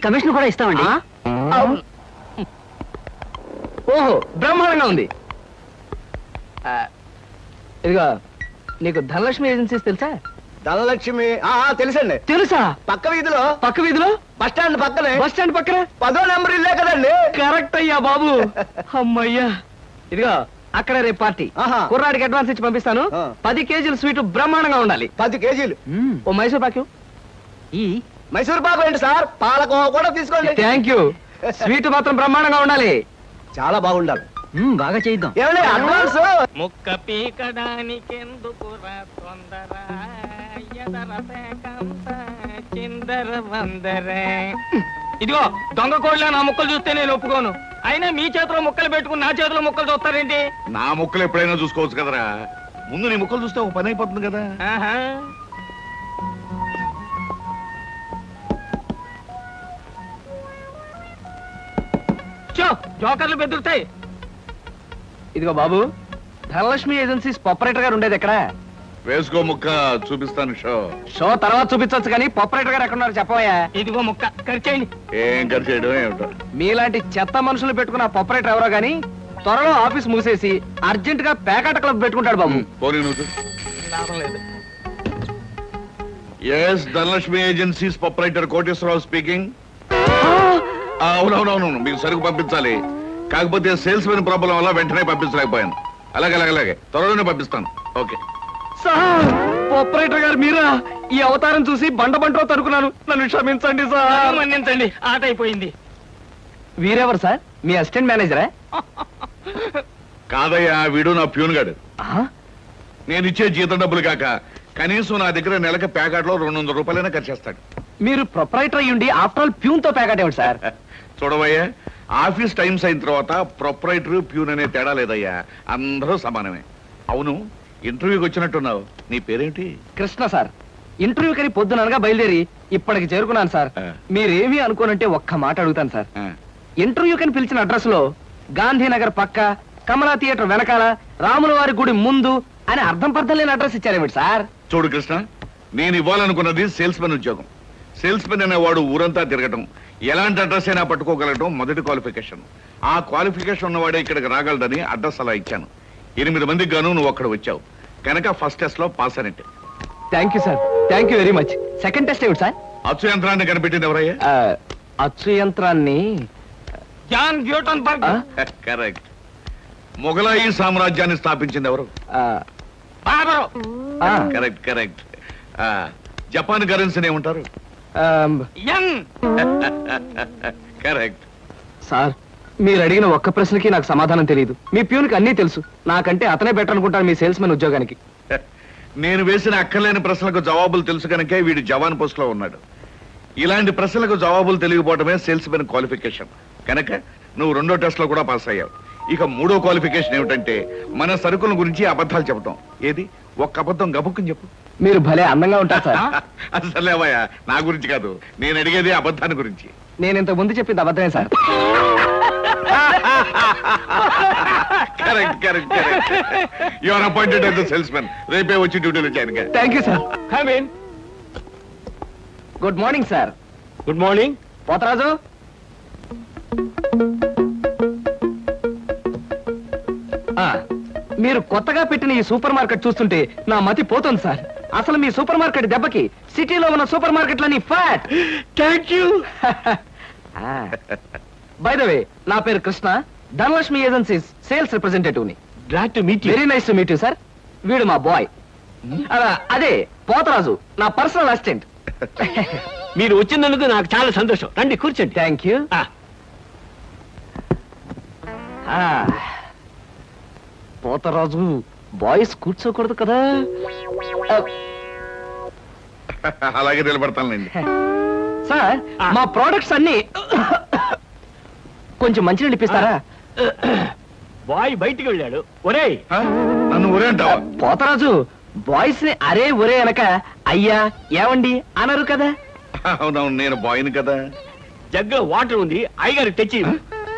Commission కూడా ఇస్తామండి. ఓహో, బ్రహ్మాండంగా ఉంది. ఇదిగో, నీకు ధనలక్ష్మి ఏజెన్సీస్ తెలుసా? ధనలక్ష్మి తెలుసండి. తెలుసా? పక్క వీధిలో బస్ స్టాండ్ పక్కనే. బస్ స్టాండ్ పక్కన 10వ నెంబర్ ఇల్లే కదండి. కరెక్ట్ అయ్యా బాబు. అమ్మయ్యా. ఇదిగో, అక్కడ రేపు పార్టీ. కుర్రాడికి అడ్వాన్స్ ఇచ్చి పంపిస్తాను. 10 కేజీలు స్వీట్ బ్రహ్మాండంగా ఉండాలి. 10 కేజీలు. ఓ మైసూర్ పాకు. ఈ మైసూర్ పాకు ఏంటి సార్, పాలకోవా కూడా తీసుకోండి. Thank you. స్వీట్ మాత్రం బ్రహ్మాండంగా ఉండాలి. చాలా బాగుండాలి. బాగా చేద్దాం. ఏమండి అడ్వాన్స్? ముక్క పీకడానికెందుకురా తొందర, ఎదర పేకంత చిందర వందర. ఇదిగో, దొంగ కోళ్ళ నా ముక్కలు చూస్తే నేను ఒప్పుకోను. అయినా మీ చేతిలో ముక్కలు పెట్టుకుని నా చేతిలో ముక్కలు చూస్తారేంటి? నా ముక్కలు ఎప్పుడైనా చూసుకోవచ్చు కదరా. ముందు నీ ముక్కలు చూస్తే ఒక పని అయిపోతుంది కదా. జోకర్లు బెదురుతాయి. ఇదిగో బాబు, ధనలక్ష్మి ఏజెన్సీస్ ఆపరేటర్ గారు ఉండేది ఎక్కడ? వేసుకో ముక్క, చూపిస్తాను. షో తర్వాత చూపించవచ్చు కానీ ఆపరేటర్ గారు ఎక్కడ ఉన్నారు చెప్పవయ్యా. ఇదిగో ముక్క ఖర్చేయండి. ఏం ఖర్చు చేయడం ఏమిటో. మీలాంటి చెత్త మనుషులు పెట్టుకున్న ఆపరేటర్ ఎవరో గానీ త్వరలో ఆఫీస్ మూసేసి అర్జెంట్ గా పేకాట క్లబ్ పెట్టుకుంటాడు బాబు. పోనీ నువ్వు. లాభం లేదు. Yes, Dhanalakshmi agencies proprietor Koteswararao speaking. అవునవునవును, మీకు సరుకు పంపించాలి. కాకపోతే సేల్స్ మెన్ ప్రాబ్లం వల్ల వెంటనే పంపించలేకపోయాను. అలాగే త్వరలోనే పంపిస్తాను. ఓకే సార్, ఆపరేటర్ గారు మీరా? ఈ అవతారం చూసి బండో తరుకున్నాను. నన్ను క్షమించండి సార్. మన్నించండి, ఆట అయిపోయింది. వీరెవరు సార్? మీ అసిస్టెంట్ మేనేజరా? కాదయ్యా, వీడు నా ప్యూన్ గాడు. నేను ఇచ్చే జీతం డబ్బులు కాక కనీసం నా దగ్గర నెలకి ప్యాకెట్లో 200 రూపాయలైనా ఖర్చు చేస్తాడు. మీరు ప్రొపరైటర్ అయ్యుండి ఆఫ్టర్ ఆల్ ప్యూన్ తో ప్యాకెట్ ఏమిటి సార్? చూడవయ్యా, ఆఫీస్ టైమ్స్ అయిన తర్వాత ప్రొపరైటర్ ప్యూన్ అనే తేడా లేదయ్యా, అందరూ సమానమే. అవును, ఇంటర్వ్యూకి వచ్చినట్టున్నావు. నీ పేరేంటి? కృష్ణ సార్. ఇంటర్వ్యూ కని పొద్దుననగా బయలుదేరి ఇప్పటికి చేరుకున్నాను సార్. మీరేమీ అనుకోనంటే ఒక్క మాట అడుగుతాను సార్. ఇంటర్వ్యూ కని పిలిచిన అడ్రస్ లో గాంధీనగర్ పక్క, కమలా థియేటర్ వెనకాల, రాముల వారి గుడి ముందు అని అర్థం పర్థం లేని అడ్రస్ ఇచ్చారేమిటి సార్? చూడు కృష్ణ, నేను ఇవ్వాలనుకున్నది సేల్స్ మెన్ ఉద్యోగం. సేల్స్ మెన్ అనేవాడు ఊరంతా తిరగటం, ఎలాంటి అడ్రస్ అయినా పట్టుకోగలగటం మొదటి క్వాలిఫికేషన్. ఆ క్వాలిఫికేషన్ ఉన్నవాడే ఇక్కడికి రాగలడని అడ్రస్ అలా ఇచ్చాను. 8 మందికి గాను నువ్వు అక్కడ వచ్చావు కనుక ఫస్ట్ టెస్ట్ లో పాస్ అనేట్టు. Thank you sir, thank you very much. Second test ఏమిటి సార్? అచ్చు యంత్రాన్ని కనిపెట్టింది ఎవరయ్యా? అచ్చు యంత్రాన్ని జాన్ గ్యూటన్బర్గ్. కరెక్ట్. మొఘలాయి సామ్రాజ్యాన్ని స్థాపించింది ఎవరు? బాబరు. కరెక్ట్. జపాన్ కరెన్సీని ఏమంటారు? యం. కరెక్ట్. సార్, మీరు అడిగిన ఒక్క ప్రశ్నకి నాకు సమాధానం తెలియదు. మీ ప్యూన్కి అన్నీ తెలుసు. నాకంటే అతనే బెటర్ అనుకుంటాను మీ సేల్స్ మెన్ ఉద్యోగానికి. నేను వేసిన అక్కర్లేని ప్రశ్నలకు జవాబులు తెలుసు కనుకే వీడు జవాన్ పోస్ట్ లో ఉన్నాడు. ఇలాంటి ప్రశ్నలకు జవాబులు తెలియకపోవడమే సేల్స్ మెన్ క్వాలిఫికేషన్. కనుక నువ్వు 2వ టెస్ట్ లో కూడా పాస్ అయ్యావు. ఇక 3వ క్వాలిఫికేషన్ ఏమిటంటే మన సరుకుల గురించి అబద్ధాలు చెప్పడం. ఏది, ఒక్క అబద్ధం గబుక్కుని చెప్పు. మీరు భలే అందంగా ఉంటారు సార్. అసలేవయ్యా, నా గురించి కాదు, నేను అడిగేది అబద్ధాన్ని గురించి. నేను ఇంతకు ముందు చెప్పింది అబద్ధమే sir. Correct. You are appointed as the salesmen. రేపే వచ్చి డ్యూటీలో జాయిన్ గా. Thank you sir. Come in. Good morning sir. Good morning. Potharaju, మీరు కొత్తగా పెట్టిన ఈ సూపర్ మార్కెట్ చూస్తుంటే నా మతి పోతుంది సార్. అసలు మీ సూపర్ మార్కెట్ దెబ్బకి సిటీలో ఉన్న సూపర్ మార్కెట్లని ఫ్యాట్. Thank you. By the way, నా పేరు Krishna, Dhanalakshmi agencies sales representative ని. Glad to meet you. Very nice to meet you sir. వీడు మా బాయ్. అదే పోతరాజు, నా పర్సనల్ అసిస్టెంట్. మీరు వచ్చినందుకు నాకు చాలా సంతోషం. రండి కూర్చోండి. Thank you. పోతరాజు, బాయ్స్ కూర్చోకూడదు కదా. అలాగే నిలబడతానులేండి. సార్, మా ప్రోడక్ట్స్ అన్ని కొంచెం మంచినీళ్ళు ఇప్పిస్తారా? బాయ్ బయటికి వెళ్ళాడు. ఒరేయ్, నన్ను ఒరే అంటావా? పోతరాజు, బాయ్స్ ని అరే ఒరే అనక అయ్యా ఏమండి అనరు కదా. అవునవును, నేను బాయ్ని కదా. జగ్గులో వాటర్ ఉంది, అయ్యగారు తెచ్చి.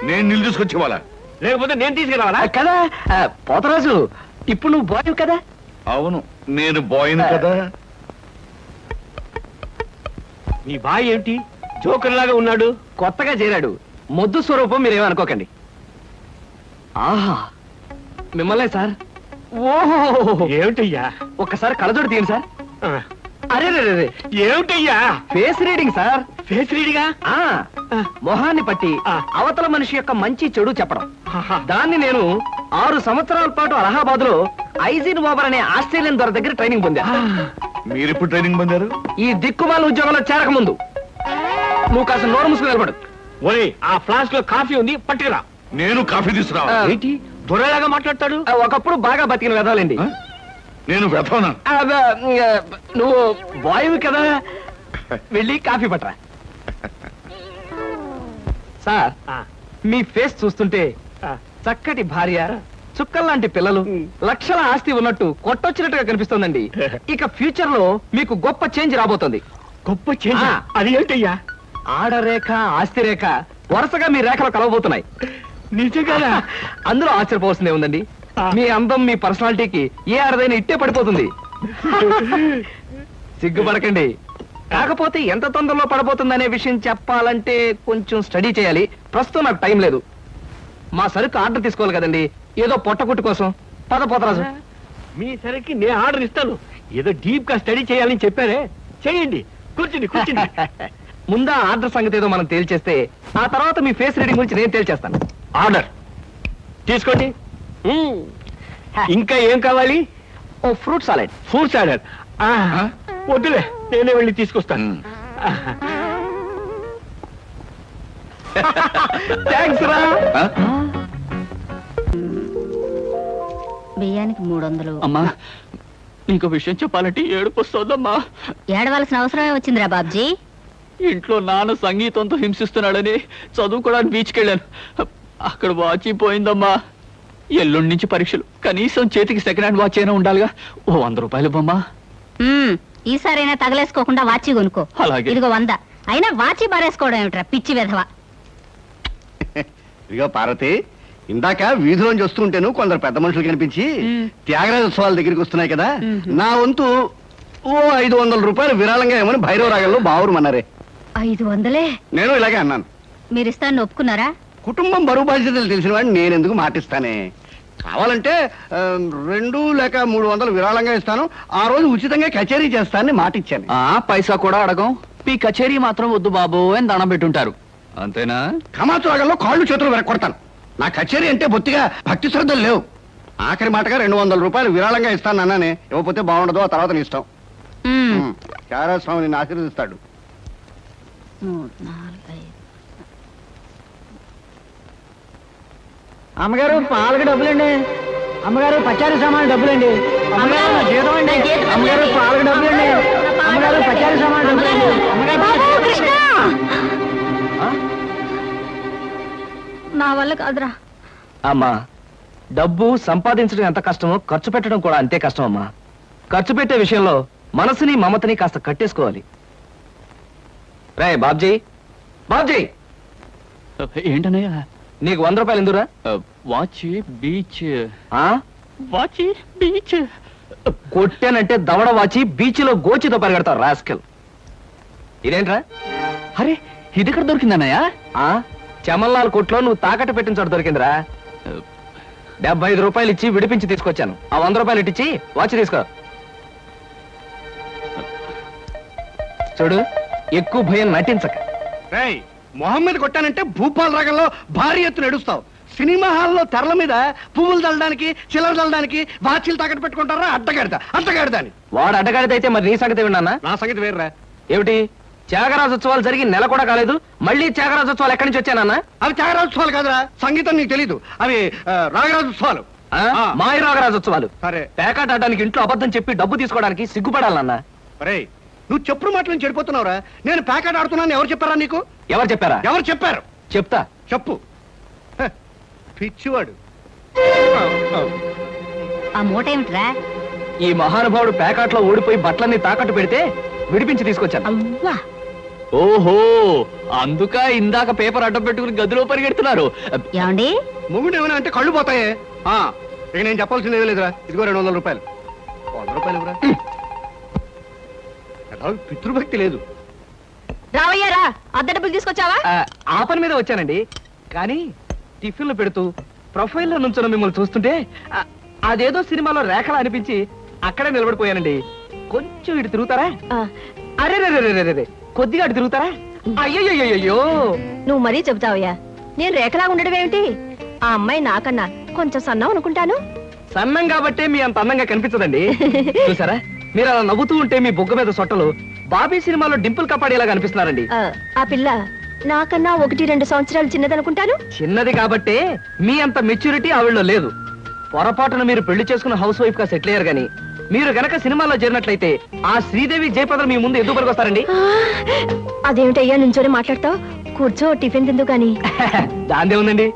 నేను నీళ్ళు తీసుకొచ్చే వాళ్ళ, లేకపోతే నేను తీసుకురావాలా? కదా పోతరాజు, ఇప్పుడు నువ్వు బాయ్ కదా. అవును, నేను బాయ్ని కదా. మీ బాయ్ ఏంటి జోకర్ లాగా ఉన్నాడు. కొత్తగా చేరాడు. మొద్దు స్వరూపం మీరేమనుకోకండి. ఆహా, మిమ్మల్నే సార్. ఓహో, ఏమిటయ్యా? ఒక్కసారి కళ్ళజోడు తీయండి సార్. అరే రే రే, ఏమిటయ్యా? Face reading sir. ఫేస్ రీడిగా? ఆ మొహాన్ని పట్టి అవతల మనిషి యొక్క మంచి చెడు చెప్పడం. దాన్ని నేను 6 సంవత్సరాల పాటు అలహాబాద్ లో ఐజిన్ ఓవర్ అనే ఆస్ట్రేలియన్ దొర దగ్గర ట్రైనింగ్ పొందా. మీరెప్పుడు ట్రైనింగ్ పొందారు? ఈ దిక్కుమాల ఉద్యోగంలో చేరక ముందు. నువ్వు కాస్త నోరు మూసుకుని నిలబడు. ఒరే, ఆ ఫ్లాస్క్ లో కాఫీ ఉంది, పట్టుకురా. నేను కాఫీ తీసుకురావా? ఏంటి దొరలాగా మాట్లాడతాడు? ఒకప్పుడు బాగా బతికిన వెదవాలండి. నేను వెతవనా? నువ్వు బాయ్వి కదా, వెళ్ళి కాఫీ పట్టరా. సార్, మీ ఫేస్ చూస్తుంటే చక్కటి భార్య, చుక్కల్లాంటి పిల్లలు, లక్షల ఆస్తి ఉన్నట్టు కొట్టొచ్చినట్టుగా కనిపిస్తోందండి. ఇక ఫ్యూచర్ లో మీకు గొప్ప చేంజ్ రాబోతుంది. గొప్ప చేంజ్? అది ఏంటయ్యా? ఆడరేఖ, ఆస్తి రేఖ వరుసగా మీ రేఖలు కలవబోతున్నాయి. నిజంగా? అందులో ఆశ్చర్యపోవాల్సిందే ఉందండి. మీ అందం, మీ పర్సనాలిటీకి ఏ ఆడదైనా ఇట్టే పడిపోతుంది. సిగ్గుపడకండి. కాకపోతే ఎంత తొందరలో పడబోతుందనే విషయం చెప్పాలంటే కొంచెం స్టడీ చేయాలి. ప్రస్తుతం నాకు టైం లేదు. మా సరుకు ఆర్డర్ తీసుకోవాలి కదండి, ఏదో పొట్టకుట్టు కోసం. పద పోతరాజు. మీ సరికి నేను ఆర్డర్ ఇస్తాను. ఏదో డీప్ గా స్టడీ చేయాలని చెప్పారే, చేయండి. కూర్చుని కూర్చుని. ముందా ఆర్డర్ సంగతి ఏదో మనం తేల్చేస్తే ఆ తర్వాత మీ ఫేస్ రీడింగ్ గురించి నేను తేల్చేస్తాను. ఆర్డర్ తీసుకోండి. ఇంకా ఏం కావాలి? ఓ ఫ్రూట్ సాలెడ్. Fruit salad? వద్దులే, నేనే వెళ్ళి తీసుకొస్తాను. థ్యాంక్స్ రా. బియ్యానికి 300. అమ్మా, నీకు విషయం చెప్పాలంటే ఏడుపు వస్తోందమ్మా. ఏడవలసిన అవసరమే వచ్చిందిరా బాబ్జీ. ఇంట్లో నాన్న సంగీతంతో హింసిస్తున్నాడని చదువుకోవడానికి బీచ్కి వెళ్ళాను. అక్కడ వాచ్ పోయిందమ్మా. ఎల్లుండి నుంచి పరీక్షలు. కనీసం చేతికి సెకండ్ హ్యాండ్ వాచ్ అయినా ఉండాలిగా. ఓ 100 రూపాయలు బొమ్మా. ఈసారైనా తగలేసుకోకుండా వాచి కొనుక్కో. అలాగే. ఇదిగో 100. అయినా వాచి బారేసుకోవడం ఏమిట్రా పిచ్చి వెధవ. ఇదిగో పార్వతి, ఇందాక వీధిలోంచి వస్తుంటేను కొందరు పెద్ద మనుషులు కనిపించి త్యాగరాజోత్సవాల దగ్గరికి వస్తున్నాయి కదా, నా వంతు ఓ 500 రూపాయలు విరాళంగా ఏమని భైరవ రాగంలో బావురుమన్నారే. 500? నేను ఇలాగే అన్నాను. మీరిస్తాను ఒప్పుకున్నారా? కుటుంబం బరువు బాధ్యతలు తెలిసిన వాడిని నేనెందుకు మాటిస్తానే. కావాలంటే 2 లేక 300 విరాళంగా ఇస్తాను. ఆ రోజు ఉచితంగా కచేరీ చేస్తానని మాటిచ్చాను. పైసా కూడా అడగం. మీ కచేరీ మాత్రం వద్దు బాబు అని దండం పెట్టుంటారు. అంతేనా? కమాతు రాగంలో కాళ్ళు చేతులు వెరకొడతాను. నా కచేరీ అంటే బొత్తిగా భక్తి శ్రద్ధలు లేవు. ఆఖరి మాటగా 200 రూపాయలు విరాళంగా ఇస్తాను అన్నానే. ఇవ్వకపోతే బాగుండదు, ఆ తర్వాత నీ ఇష్టం. త్యాగరాజ స్వామి నిన్ను ఆశీర్వదిస్తాడు. 3, 4, 5. అమ్మగారు పాలకు డబ్బులండి. అమ్మగారు పచారీ సామాన్ డబ్బులండి. అమ్మగారు నా జీతం అండి. అమ్మగారు పాలకు డబ్బులండి. అమ్మగారు పచారీ సామాన్ డబ్బులండి. నా వల్ల కాదురా. అమ్మా, డబ్బు సంపాదించడం ఎంత కష్టమో ఖర్చు పెట్టడం కూడా అంతే కష్టం అమ్మా. ఖర్చు పెట్టే విషయంలో మనసుని మమతని కాస్త కట్టేసుకోవాలి. రే బాబ్జీ, బాబ్జీ, ఏంటనయ్యా? నీకు 100 రూపాయలు ఎందురా? Watch beach. వాచి బీచ్ కొట్టానంటే దవడ వాచి బీచ్ లో గోచితో పరిగెడతావు రాస్కెల్. ఇదేంట్రా? అరే, ఇది ఎక్కడ దొరికిందన్నయ్యా? చమల్లాల్ కొట్లో నువ్వు తాకట్టు పెట్టిన చోట దొరికిందిరా. 75 రూపాయలు ఇచ్చి విడిపించి తీసుకొచ్చాను. ఆ 100 రూపాయలు ఇట్టించి వాచ్ తీసుకో. చూడు, ఎక్కువ భయం నటించక. రేయ్, మొహమ్మద్ కొట్టానంటే భూపాల్ రాగంలో భారీ ఎత్తున ఎడుస్తావు. సినిమా హాల్లో తెరల మీద పువ్వులు చల్లడానికి, చిల్లర చల్లడానికి వాచీలు తాకట్టు పెట్టుకుంటారా? అడ్డగాడిదా అని. వాడు అడ్డగాడిదైతే మరి నీ సంగతి విన్నానా? నా సంగతి వేర్రా. ఏమిటి, త్యాగరాజోత్సవాలు జరిగి నెల కూడా కాలేదు, మళ్ళీ త్యాగరాజోత్సవాలు ఎక్కడి నుంచి వచ్చానన్నా? అవి త్యాగరాజోత్సవాలు కాదురా, సంగీతం నీకు తెలీదు. అవి రాగరాజోత్సవాలు. మాయ రాగరాజోత్సవాలు. సరే, పేకాట ఆడడానికి ఇంట్లో అబద్ధం చెప్పి డబ్బు తీసుకోవడానికి సిగ్గుపడాలన్నా. రే, నువ్వు చెప్పుడు మాటలను చెడిపోతున్నావురా. నేను ప్యాకెట్ ఆడుతున్నాను ఎవరు చెప్పారా నీకు? ఎవరు చెప్పారా? ఎవరు చెప్పారు? చెప్తా, చెప్పు. పిచ్చివాడు. ఆ మూట ఏమిట్రా? ఈ మహానుభావుడు ప్యాకాట్లో ఓడిపోయి బట్టలన్నీ తాకట్టు పెడితే విడిపించి తీసుకొచ్చాను. అవ్వా, ఓహో, అందుక ఇందాక పేపర్ అడ్డం పెట్టుకుని గదిలో పరిగెడుతున్నారు. ఏమండి? మొగుడు ఏమైనా అంటే కళ్ళు పోతాయే. ఇక నేను చెప్పాల్సింది ఏమీ లేదురా. ఇదిగో 200 రూపాయలు. 100 రూపాయలు ఇవ్వరా. పితృభక్తి లేదు. రావయ్యారా అద్దె డబ్బులు తీసుకొచ్చావా? ఆ పని మీద వచ్చానండి. కానీ టిఫిన్లు పెడుతూ ప్రొఫైల్లో నుంచున్న మిమ్మల్ని చూస్తుంటే అదేదో సినిమాలో రేఖలా అనిపించి అక్కడే నిలబడిపోయానండి. కొంచెం ఇటు తిరుగుతారా? అరే కొద్దిగా అటు తిరుగుతారా? అయ్యో నువ్వు మరీ చెబుతావయ్యా. నేను రేఖలా ఉండడం ఏమిటి? ఆ అమ్మాయి నాకన్నా కొంచెం సన్నం అనుకుంటాను. సన్నం కాబట్టే మీ అంత అందంగా కనిపించదండి. చూసారా, మీరు అలా నవ్వుతూ ఉంటే మీ బొగ్గ మీద సొట్టలు బాబీ సినిమాలో డింపుల్ కపాడేలా కనిపిస్తున్నారండి. ఆ పిల్ల నాకన్నా 1-2 సంవత్సరాలు చిన్నదనుకుంటాను. చిన్నది కాబట్టే మీ అంత మెచ్యూరిటీ ఆవిడలో లేదు. పొరపాటున మీరు పెళ్లి చేసుకున్న హౌస్ వైఫ్ గా సెటిల్ అయ్యారు గాని మీరు గనక సినిమాలో చేరినట్లయితే ఆ శ్రీదేవి జయప్రద మీ ముందు ఎందుకు పనికొస్తారండి? అదేమిటయ్యా నుంచోనే మాట్లాడతావు? కూర్చో, టిఫిన్ తిందు గాని. దాందే ఉందండి.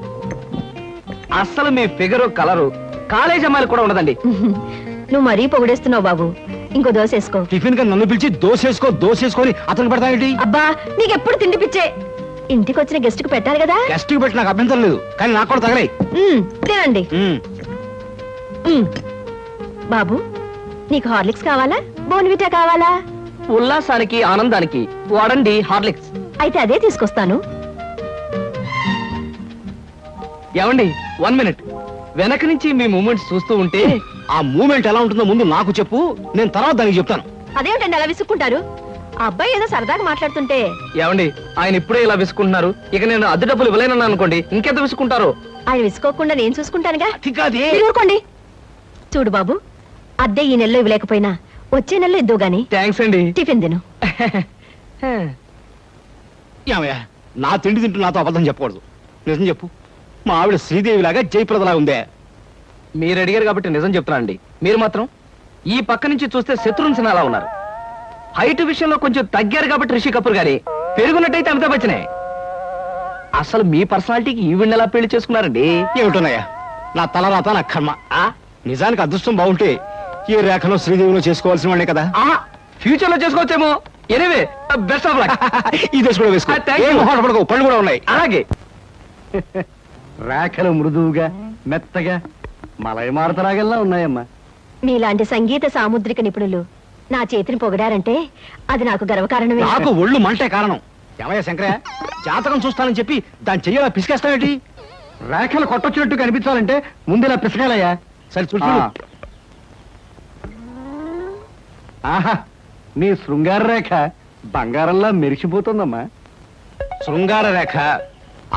అస్సలు మీ ఫిగరు కలరు కాలేజ్ అమ్మాయిలు కూడా ఉండదండి. నువ్వు మరీ పొగిడేస్తున్నావు బాబు. ఇంకో దోశ వేసుకో. టిఫిన్ గా నన్ను పిలిచి దోసేసుకొని అతను పెడతాయి. అబ్బా, నీకెప్పుడు తిండి పిచ్చే. ఇంటికి వచ్చిన గెస్ట్ కు పెట్టాలి కదా. గెస్ట్ కి పెట్టి నాకు అభ్యంతరం లేదు, కానీ నాకు కూడా తగలే. తినండి. బాబు, నీకు హార్లిక్స్ కావాలా, బోన్విటా కావాలా? ఉల్లాసానికి ఆనందానికి వాడండి హార్లిక్స్. అయితే అదే తీసుకొస్తాను. ఏమండి, 1 మినిట్. వెనక నుంచి మీ మూమెంట్స్ చూస్తూ ఉంటే ఆ మూమెంట్ ఎలా ఉంటుందో ముందు నాకు చెప్పు, నేను తర్వాత దానికి చెప్తాను. అదేమిటండి అలా విసుక్కుంటారు? ఆ అబ్బాయి ఏదో సరదాగా మాట్లాడుతుంటే. ఏమండి, ఆయన ఇప్పుడే ఇలా విసుకుంటున్నారు, ఇక నేను అద్దె డబ్బులు ఇవ్వలేనన్నా అనుకోండి, ఇంకెంత విసుకుంటారు? ఆయన విసుకోకుండా నేను చూసుకుంటానుగా. కాదే. మీరు ఊరుకోండి. చూడు బాబు, అద్దె ఈ నెలలో ఇవ్వలేకపోయినా వచ్చే నెలలో ఇద్దు గాని. థ్యాంక్స్ అండి. టిఫిన్ తిను. ఏమయ్యా, నా తిండి తింటూ నాతో అబద్ధం చెప్పకూడదు. నిజం చెప్పు, మా ఆవిడ శ్రీదేవి లాగా జయప్రదలా ఉందే? మీరు అడిగారు కాబట్టి నిజం చెప్తున్నానండి. మీరు మాత్రం ఈ పక్క నుంచి చూస్తే శత్రుఘ్న సిన్హా ఉన్నారు. హైట్ విషయంలో కొంచెం తగ్గారు కాబట్టి రిషి కపూర్ గారి, పెరుగున్నట్టయితే అమితాబ్ బచ్చనే. అసలు మీ పర్సనాలిటీకి ఈవిడ్ని ఎలా పెళ్లి చేసుకున్నారండి? ఏమిటోనయ్యా, నా తలరాత నా కర్మ. నిజానికి అదృష్టం బాగుంటే ఈ రేఖలో శ్రీదేవిలో చేసుకోవాల్సిన వాళ్ళే కదా. ఫ్యూచర్ లో చేసుకోవచ్చేమో. Anyway, best of luck. ఈ దశ కూడా వేసుకో. పళ్ళు కూడా ఉన్నాయి. అలాగే. రేఖలు మృదువుగా మెత్తగా మలయమారుతరాగల్లా ఉన్నాయమ్మా. మీలాంటి సంగీత సాముద్రిక నిపుణులు నా చేతిని పొగిడారంటే అది నాకు గర్వకారణమే. నాకు ఒళ్ళు మంటే కారణం. ఏమయ్యా శంకరయ్య, జాతకం చూస్తానని చెప్పి దాన్ని చెయ్యాలా పిసికేస్తావేంటి? రేఖలు కొట్టొచ్చినట్టు కనిపించాలంటే ముందులా పిసకాలయ్యా. సరే చూడు. ఆహా, నీ శృంగార రేఖ బంగారంలా మెరిసిపోతుందమ్మా. శృంగార రేఖ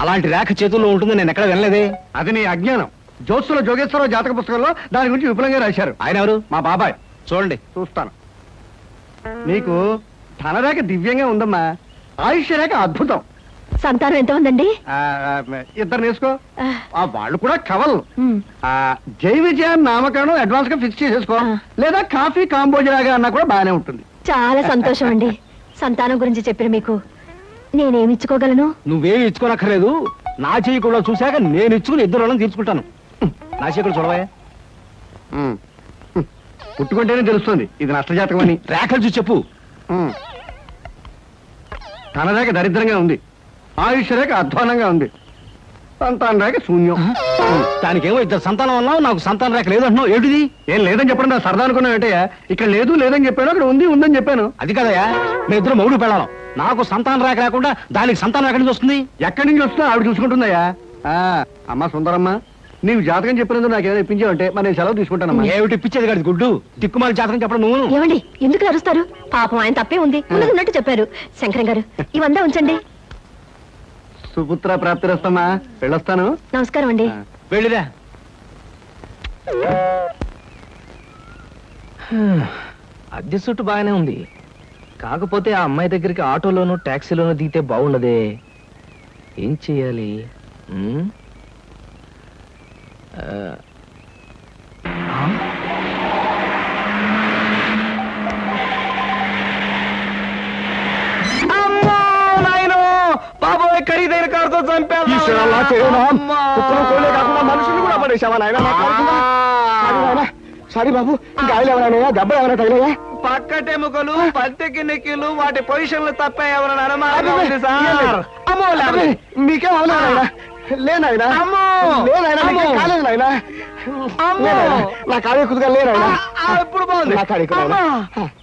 అలాంటి రేఖ చేతుల్లో ఉంటుంది నేను ఎక్కడ వినలేదే. అది నీ అజ్ఞానం. జోత్సుల జోగేశ్వరరావు జాతక పుస్తకంలో దాని గురించి విపులంగా రాశారు. ఆయన ఎవరు? మా బాబాయ్. చూడండి. చూస్తాను. నీకు ధనరేఖ దివ్యంగా ఉందమ్మా. ఆయుష్య రేఖ అద్భుతం. సంతానం ఎంత ఉందండి? ఇద్దరు నేర్చుకో. వాళ్ళు కూడా కవల్. ఉమ్. జై విజయాన్ని నామకరణం అడ్వాన్స్ గా ఫిక్స్ చేసేసుకో. లేదా కాఫీ కాంబోజరాగా అన్నా కూడా బాగానే ఉంటుంది. చాలా సంతోషం అండి. సంతానం గురించి చెప్పిన మీకు నేనేమి ఇచ్చుకోగలను? నువ్వేమి ఇచ్చుకోనక్కర్లేదు. నా చెయ్యి కూడా చూశాక నేను ఇచ్చుకుని ఇద్దరు వాళ్ళని తీర్చుకుంటాను. నా చెయ్యి కూడా చూడవా. పుట్టుకుంటేనే తెలుస్తుంది ఇది నష్టజాతకం అని. రేఖలు చూసి చెప్పు. ధనరేఖ దరిద్రంగా ఉంది. ఆయుష్ రేఖ అధ్వానంగా ఉంది. సంతాన రేఖ శూన్యం. దానికేమో ఇద్దరు సంతానం అన్నావు, నాకు సంతాన రేఖ లేదు అంటున్నావు. ఏంటిది? ఏం లేదని చెప్పడం నా సరదా అనుకున్నావు ఏంటయ్యా? ఇక్కడ లేదు లేదని చెప్పాను, అక్కడ ఉంది ఉందని చెప్పాను. అది కదయ్యా, మీ ఇద్దరు మౌడు పెళ్ళాం. నాకు సంతాన రేఖ లేకుండా దానికి సంతానం ఎక్కడి నుంచి వస్తుంది? ఎక్కడి నుంచి వస్తున్నా ఆవిడ చూసుకుంటుందయ్యా. అమ్మా సుందరమ్మ, నీవు జాతకం చెప్పినందుకు నాకేమైనా ఇప్పించావంటే మరి నేను సెలవు తీసుకుంటానమ్మా. ఏమిటి ఇప్పించేది కాదు గుడ్డు, దిక్కుమాలి జాతకం చెప్పడం నువ్వు. ఏమండి, ఎందుకు అరుస్తారు? పాపం ఆయన తప్పే ఉంది, ఉన్నట్టు చెప్పారు. శంకరం గారు, ఇవంతా ఉంచండి. సుపుత్ర ప్రాప్తిరస్తమ్మా, వెళ్ళొస్తాను. నమస్కారం అండి. వెళ్ళిరా. అద్దె చుట్టు బాగానే ఉంది, కాకపోతే ఆ అమ్మాయి దగ్గరికి ఆటోలోను టాక్సీలోను దిగితే బాగుండదే. ఏం చెయ్యాలి? బాబోయ్, ఖరీదైన కారుతో చంపాను. మనుషులు కూడా పడేసావా నాయన? సారీ బాబు, గాయలు ఎవరైనా దెబ్బ ఎవరైనా తగిలేదా? పక్కటెముకలు, పత్తికి నెక్కిలు, వాటి పొజిషన్లు తప్ప ఎవరైనా మీకేం అవలేదు. లేనాయనా అమ్మో! లేనాయనా అమ్మో! కాలేదు నాయనా అమ్మో! నా కాడే కుదుగా లేనాయనా ఇప్పుడు బాగుంది. నా కాడే అమ్మా!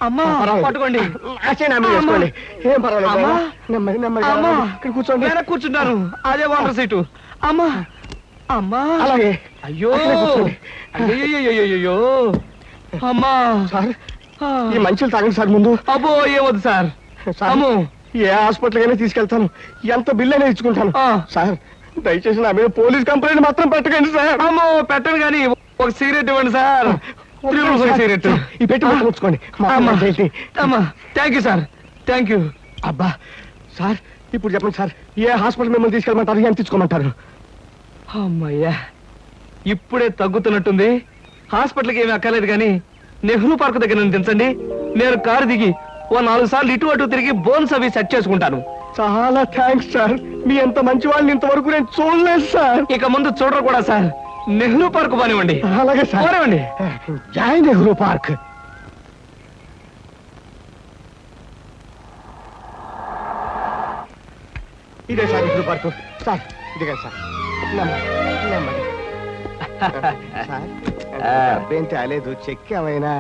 అమ్మా! పర్వాలేదు. పట్టుకోండి. ఆశయం అమ్మ చేసుకోండి ఏం పర్వాలేదు అమ్మా! నాయనా. నెమ్మది నెమ్మది అమ్మా! ఇక్కడ కూర్చోండి వెనక్కి కూర్చుంటాను. అదే వాటర్ సీటు. అమ్మా అమ్మా అలాగే అయ్యో అక్కడే కూర్చోండి. అయ్యో అమ్మా సార్ ఈ మంచులు తాగండి సార్ ముందు అబ్బో ఏమొద్దు సార్. సార్, అమ్మో ఏ హాస్పిటల్ అయినా తీసుకెళ్తాను ఎంత బిల్ అయినా ఇచ్చుకుంటాను ఆ. సార్ దయచేసి నా మీద పోలీస్ కంప్లైంట్ మాత్రం పెట్టకండి సార్ అమ్మో పెట్టను కానీ ఒక సిగరెట్ ఇవ్వండి సార్. 3 సిగరెట్ ఈ పెట్టి మొత్తం ఉంచుకోండి అమ్మా అమ్మా thank you sir thank you. అబ్బా సార్ ఇప్పుడు చెప్పండి సార్ ఏ హాస్పిటల్ మిమ్మల్ని తీసుకెళ్ళమంటారు ఎంత తీసుకోమంటారు అమ్మయ్యా ఇప్పుడే తగ్గుతున్నట్టుంది. హాస్పిటల్కి ఏమీ అక్కర్లేదు కానీ నెహ్రూ పార్క్ దగ్గర నన్ను దించండి. నేను కారు దిగి ఓ 4 సార్లు ఇటు అటు తిరిగి బోన్స్ అవి సెట్ చేసుకుంటాను. చాలా థ్యాంక్స్ సార్ మీ ఎంత మంచి వాళ్ళని ఇంతవరకు నేను చూడలేదు సార్ ఇక ముందు చూడరు కూడా సార్. నెహ్రూ పార్క్ పోనివ్వండి. అలాగే సార్ పోనివ్వండి. జై నెహ్రూ పార్క్ ఇదే సార్ నెహ్రూ పార్క్ సార్ ఇదిగా సార్ నెమ్మది నెమ్మది సార్ డబ్బేం తేలేదు చెక్ ఏమైనా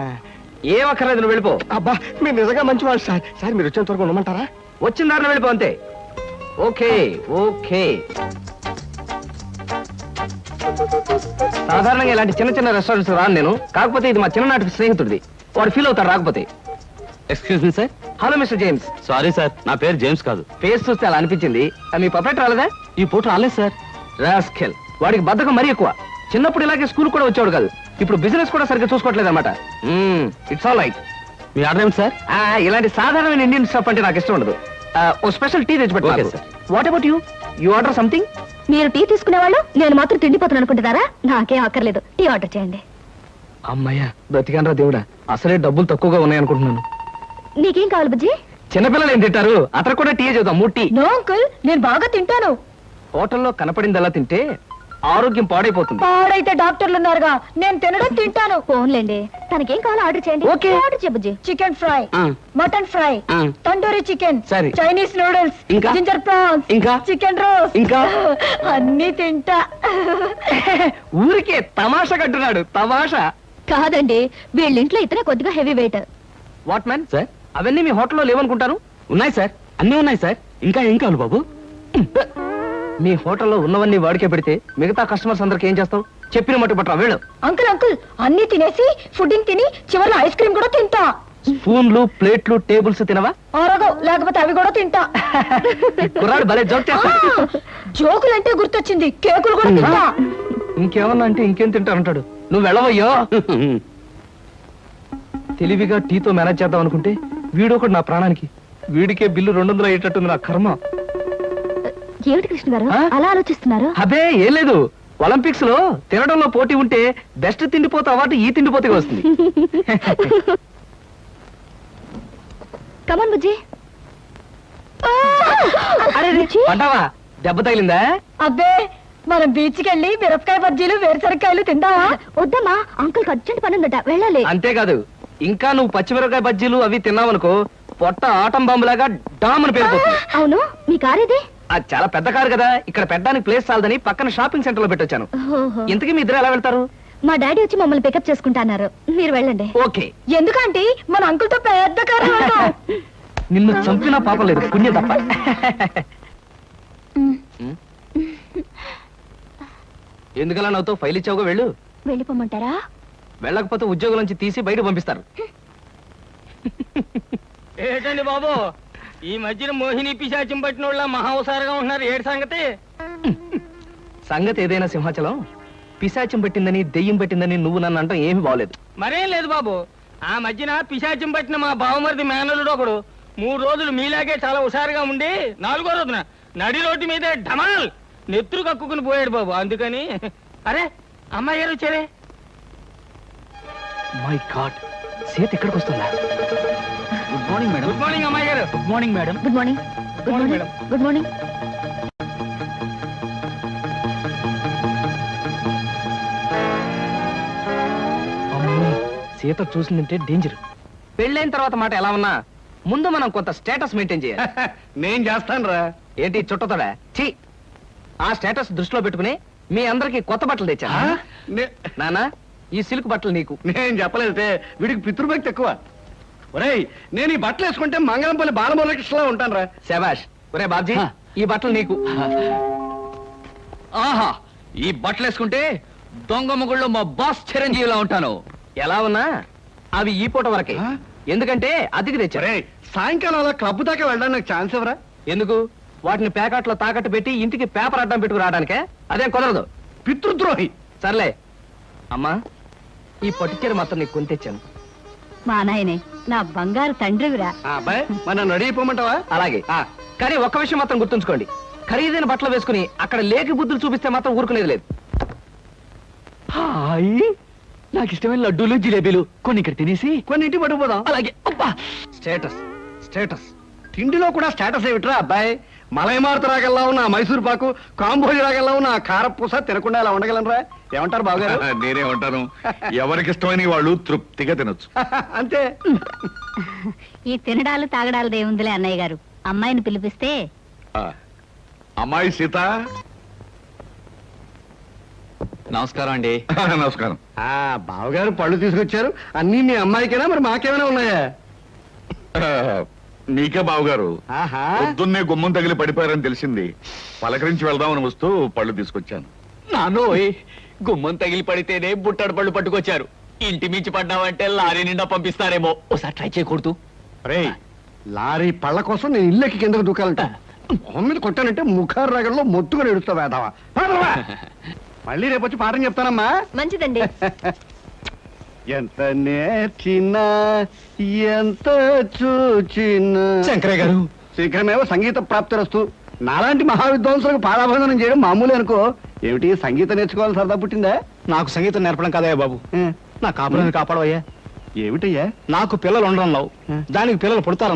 ఏం అక్కర్లేదు నువ్వు వెళ్ళిపో. అబ్బా మీరు నిజంగా మంచివాళ్ళు సార్ సార్ మీరు వచ్చేంత వరకు ఉండమంటారా వచ్చిన దారిలో వెళ్ళిపో అంతే. Okay okay. సాధారణంగా ఇలాంటి చిన్న చిన్న రెస్టారెంట్స్ రాను నేను. కాకపోతే ఇది మా చిన్ననాటి స్నేహితుడిది. వాడు ఫీల్ అవుతాడు రాకపోతే. Excuse me sir. Hello mister James. Sorry sir, నా పేరు జేమ్స్ కాదు. ఫేస్ చూస్తే అలా అనిపించింది. మీ పర్ఫెక్ట్ రాలేదా? ఈ పూట రాలేదు సార్. రాస్కెల్. వాడికి బద్ధకం మరీ ఎక్కువ. చిన్నప్పుడు ఇలాగే స్కూల్ కూడా వచ్చాడు కాదు. ఇప్పుడు బిజినెస్ కూడా సరిగ్గా చూసుకోవట్లేదు అనమాట. It's all right. Me order ఏమిటి సార్? ఇలాంటి సాధారణమైన ఇండియన్ స్టఫ్ అంటే నాకు ఇష్టం ఉండదు. ఓ స్పెషల్ టీ తెచ్చి Okay, పెట్టు. sir. What about you? You order something? మీరు టీ తీసుకునేవాళ్ళు నేను మాత్రం తిండిపోతాను అనుకుంటున్నారా? నాకేం అక్కర్లేదు, టీ ఆర్డర్ చేయండి. అమ్మయ్యా బ్రతికానరా దేవుడా. అసలే డబ్బులు తక్కువగా ఉన్నాయనుకుంటున్నాను. నీకేం కావాలి బుజ్జి? చిన్నపిల్లలు ఏం తింటారు? అతను కూడా టీ చేద్దాం. 3 టీ. నో అంకుల్, నేను బాగా తింటాను. హోటల్లో కనపడింది అలా తింటే ఆరోగ్యం పాడైపోతుంది. పాడైతే డాక్టర్లు ఉన్నారుగా, నేను తినడం తింటాను. ఫోన్లేండి, తనకేం కావాలో ఆర్డర్ చేయండి. Okay. ఆర్డర్ చేయ బుజ్జి. చికెన్ ఫ్రై, ఆ. మటన్ ఫ్రై, ఆ. తండూరి చికెన్, సరే. చైనీస్ నూడిల్స్, ఇంకా? జింజర్ ప్రాన్స్, ఇంకా? చికెన్ రోస్, ఇంకా? అన్ని తింటా. ఊరికే తమాషా కట్టున్నాడు. తమాషా. కాదండి, వీళ్ళింట్లో ఇతనే కొద్దిగా heavy weight. What man? Sir అవన్నీ మీ హోటల్లో లేవనుకుంటాను. ఉన్నాయి సార్, అన్నీ ఉన్నాయి సార్. ఇంకా ఏం కావాలి బాబు? మీ హోటల్లో ఉన్నవన్నీ వాడికే పెడితే మిగతా కస్టమర్స్ అందరికి ఏం చేస్తావు? చెప్పిన మట్టు పట్టరా వెళ్ళు. అంకుల్ అంకుల్, అన్ని తినేసి ఫుడ్డింగ్ తిని చివరిలో ఐస్ క్రీమ్ కూడా తింటా. స్పూన్లు ప్లేట్లు టేబుల్స్ తినవా? ఆరగో, లేకపోతే అవి కూడా తింటా. కుర్రాడు భలే జోక్ చేస్తాడు. జోకులంటే గుర్తొచ్చింది, కేకులు కూడా తింటా. ఇంకేమన్నా అంటే ఇంకేం తింటానంటాడు. నువ్వు వెళ్ళవయ్యో. తెలివిగా టీతో మేనేజ్ చేద్దాం అనుకుంటే వీడొకడు నా ప్రాణానికి. వీడికే బిల్లు 200 అయ్యేటట్టుంది నా కర్మ. ఏమిటి కృష్ణ గారు ఆ? అలా ఆలోచిస్తున్నారు? అబే ఏం లేదు. ఒలింపిక్స్ లో తినడంలో పోటీ ఉంటే బెస్ట్ తిండిపోతే అవార్డు ఈ తిండిపోతే వస్తుంది. కమన్ బుజ్జి. అరే పడ్డావా? దెబ్బ తగిలిందా? అబ్బే, మనం బీచ్కి వెళ్ళి మిరపకాయ బజ్జీలు వేరుసరికాయలు తిందామా? వద్దమ్మా, అంకుల్ అర్జెంట్ పని ఉందట, వెళ్ళాలి. అంతేకాదు, ఇంకా నువ్వు పచ్చిమిరపకాయ బజ్జీలు అవి తిన్నావనుకో పొట్ట ఆటం బాంబులాగా డామని పేరుపోతుంది. అవును, మీ కారు ఇది? అది చాలా పెద్ద కారు కదా, ఇక్కడ పెట్టడానికి ప్లేస్ చాలదని పక్కన షాపింగ్ సెంటర్ లో పెట్టొచ్చాను. ఓహో. ఇంతకీ మీ ఇద్దరు ఎలా వెళ్తారు? మా డాడీ వచ్చి మమ్మల్ని పికప్ చేసుకుంటున్నారు, మీరు వెళ్ళండి. ఓకే. ఎందుకంటే మన అంకుల్ తో పెద్ద కారు. నిన్ను చంపినా పాపం లేదు, పుణ్యం తప్ప. ఎందుకలా నవ్వుతో ఫైల్ ఇచ్చావుగా వెళ్ళు. వెళ్ళిపోమంటారా? వెళ్ళకపోతే ఉద్యోగం నుంచి తీసి బయట పంపిస్తారు. ఏంటండి బాబు, ఈ మధ్యన మోహిని పిశాచం పట్టిన వాళ్ళ మహావసారంగా ఉంటున్నారు. ఏడు సంగతి? సంగతి ఏదైనా సింహాచలం, పిశాచం పెట్టిందని దెయ్యం పెట్టిందని నువ్వు నన్ను అంటాం ఏమీ బాగలేదు. మరేం లేదు బాబు, ఆ మధ్యన పిశాచం పట్టిన మా బావమరిది మేనలుడు ఒకడు 3 రోజులు మీలాగే చాలా హుషారుగా ఉండి 4వ రోజున నడి రోడ్డు మీదే ఢమాల్ నెత్తురు కక్కుకుని పోయాడు బాబు. అందుకని అరే అమ్మాయి గారు వచ్చారే. మై గాడ్, సీత ఇక్కడికి వస్తుందా? Good morning madam. Good morning అమ్మాయి గారు. Good morning madam. Good morning. Good morning, morning. Good morning. అమ్మో, సీత చూసిందంటే డేంజర్. పెళ్ళైన తర్వాత మాట ఎలా ఉన్నా ముందు మనం కొంత స్టేటస్ మెయింటైన్ చేయాలి. నేను చేస్తాను రా ఏంటి చుట్టతోడా? ఛీ, ఆ స్టేటస్ దృష్టిలో పెట్టుకుని మీ అందరికి కొత్త బట్టలు తెచ్చా నానా ఈ సిల్క్ బట్టలు నీకు. నేను చెప్పలేదే వీడికి పితృభక్తి ఎక్కువ. ఒరేయ్ నేను ఈ బట్టలు వేసుకుంటే మంగళంపల్లి బాలమురకృష్ణలా ఉంటాను రా. శబాష్. ఒరే బాబ్జీ ఈ బట్టలు నీకు. ఆహా, ఈ బట్టలు వేసుకుంటే దొంగ మొగుళ్ళో మా బాస్ చిరంజీవిలా ఉంటాను. ఎలా ఉన్నా అవి ఈ పూట వరకే, ఎందుకంటే అతికి తెచ్చా. ఒరేయ్ సాయంకాలం అలా క్లబ్ దాకా వెళ్ళడానికి నాకు ఛాన్స్ ఎవరా? ఎందుకు? వాటిని ప్యాకెట్లో తాకట్టు పెట్టి ఇంటికి పేపర్ అడ్డం పెట్టుకు రావడానికే? అదేం కుదరదు. పితృద్రోహి. సర్లే అమ్మా, ఈ పట్టుచీర మాత్రం నీకు కొని తెచ్చాను. మా నాయనే నా బంగారు తండ్రివిరా. అబ్బాయి మరి నన్ను రెడీ అయిపోమంటావా? అలాగే. కానీ ఒక్క విషయం మాత్రం గుర్తుంచుకోండి, ఖరీదైన బట్టలు వేసుకుని అక్కడ లేకి బుద్ధులు చూపిస్తే మాత్రం ఊరుకునేది లేదు. హాయ్, నాకు ఇష్టమైన లడ్డూలు జిలేబీలు కొన్ని ఇక్కడ తినేసి కొన్ని ఇంటికి పట్టుకుపోదాం. అలాగే. అబ్బా, స్టేటస్ స్టేటస్. తిండిలో కూడా స్టేటస్ ఏమిట్రా అబ్బాయి? మలైమారుత రాగల్లా ఉన్న మైసూర్ పాకు, కాంబోజి రాగల్లా ఉన్న కారపూస తినకుండా ఇలా ఉండగలనరా? ఏమంటారు బావగారు? నేనే ఉంటాను. ఎవరికి ఇష్టమైన వాళ్ళు తృప్తిగా తినొచ్చు. అంతే. ఈ తినడాలు తాగడాలు దేవుందిలే అన్నయ్య గారు. అమ్మాయిని పిలిపిస్తే ఆ, అమ్మాయి సీత. నమస్కారం అండి. నమస్కారం. బావగారు పళ్ళు తీసుకొచ్చారు. అన్నీ మీ అమ్మాయికేనా మరి మాకేమైనా ఉన్నాయా? నీకే బావగారు. ఆహా. పొద్దున్నే గుమ్మం తగిలి పడిపోయారని తెలిసింది. పలకరించి వెళ్దామని వస్తూ పళ్ళు తీసుకొచ్చాను. నానోయ్, గుమ్మం తగిలి పడితేనే బుట్టడు పళ్ళు పట్టుకొచ్చారు. ఇంటి మించి పడ్డావంటే లారీ నిండా పంపిస్తారేమో. ఒకసారి ట్రై చేయకూడదు. రేయ్ లారీ పళ్ళ కోసం నేను ఇల్లెక్కి కిందకు దూకాలంట. మొహం మీద కొట్టానంటే ముఖారు రగంలో మొత్తుగా ఎడుస్తా వేదావా. మళ్ళీ రేపు వచ్చి పాఠం చెప్తానమ్మా. మంచిదండి. ఎంత నేర్చినా ఎంత చూచినా. శంకరయ్య గారు, శీఘ్రమేవో సంగీత ప్రాప్తిరస్తు. నాలాంటి మహావిద్వాంసులకు పాదాభందనం చేయడం మామూలు అనుకో. ఏమిటి సంగీతం నేర్చుకోవాలి సరదా పుట్టిందా? నాకు సంగీతం నేర్పడం కదయ్యా బాబు, నా కాపురాన్ని కాపాడవయ్యా. ఏమిటయ్యా? నాకు పిల్లలు ఉండడం దానికి పిల్లలు పుడతారు.